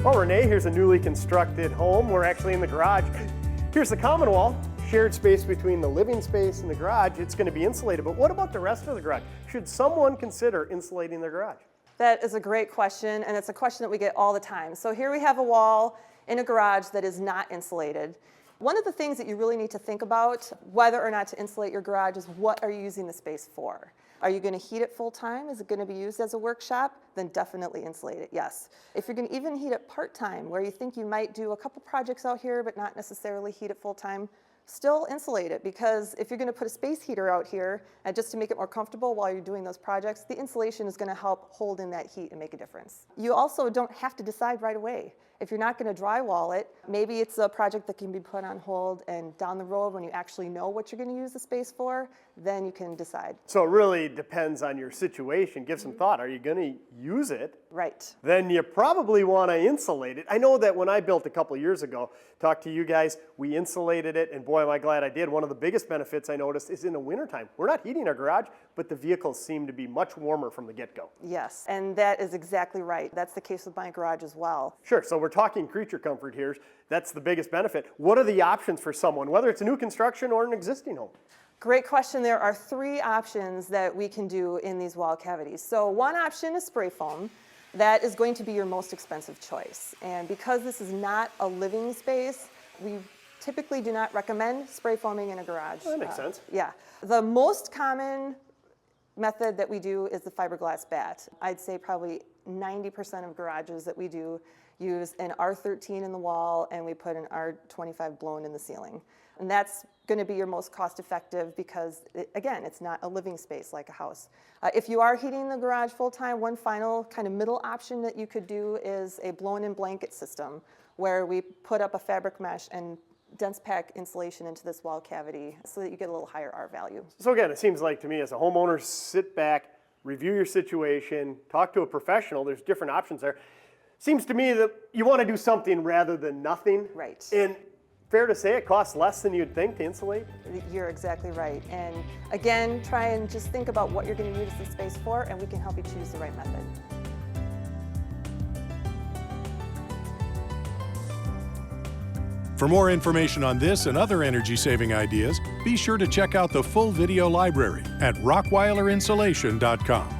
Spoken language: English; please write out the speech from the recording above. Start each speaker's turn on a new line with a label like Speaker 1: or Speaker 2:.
Speaker 1: Well, Renee, here's a newly constructed home. We're actually in the garage. Here's the common wall, shared space between the living space and the garage. It's going to be insulated, but what about the rest of the garage? Should someone consider insulating their garage?
Speaker 2: That is a great question, and it's a question that we get all the time. So here we have a wall in a garage that is not insulated. One of the things that you really need to think about whether or not to insulate your garage is what are you using the space for? Are you going to heat it full time? Is it going to be used as a workshop? Then definitely insulate it, yes. If you're going to even heat it part-time, where you think you might do a couple projects out here but not necessarily heat it full time, still insulate it, because if you're going to put a space heater out here and just to make it more comfortable while you're doing those projects, the insulation is going to help hold in that heat and make a difference. You also don't have to decide right away. If you're not going to drywall it, maybe it's a project that can be put on hold, and down the road when you actually know what you're going to use the space for, then you can decide.
Speaker 1: So it really depends on your situation. Give some thought. Are you going to use it?
Speaker 2: Right.
Speaker 1: Then you probably want to insulate it. I know that when I built a couple years ago, talked to you guys, we insulated it, and boy, am I glad I did. One of the biggest benefits I noticed is in the wintertime. We're not heating our garage, but the vehicles seem to be much warmer from the get-go.
Speaker 2: Yes, and that is exactly right. That's the case with my garage as well.
Speaker 1: Sure, so we're talking creature comfort here. That's the biggest benefit. What are the options for someone, whether it's a new construction or an existing home?
Speaker 2: Great question. There are 3 options that we can do in these wall cavities. So one option is spray foam. That is going to be your most expensive choice. And because this is not a living space, we typically do not recommend spray foaming in a garage.
Speaker 1: Well, that makes sense.
Speaker 2: Yeah. The most common method that we do is the fiberglass bat. I'd say probably 90% of garages that we do use an R13 in the wall, and we put an R25 blown in the ceiling. And that's going to be your most cost effective because, again, it's not a living space like a house. If you are heating the garage full time, one final kind of middle option that you could do is a blown-in blanket system where we put up a fabric mesh and dense pack insulation into this wall cavity so that you get a little higher R value.
Speaker 1: So again, it seems like to me as a homeowner, sit back, review your situation, talk to a professional. There's different options there. Seems to me that you want to do something rather than nothing.
Speaker 2: Right.
Speaker 1: And fair to say it costs less than you'd think to insulate?
Speaker 2: You're exactly right. And again, try and just think about what you're going to use the space for, and we can help you choose the right method.
Speaker 3: For more information on this and other energy-saving ideas, be sure to check out the full video library at rockweiler insulation.com.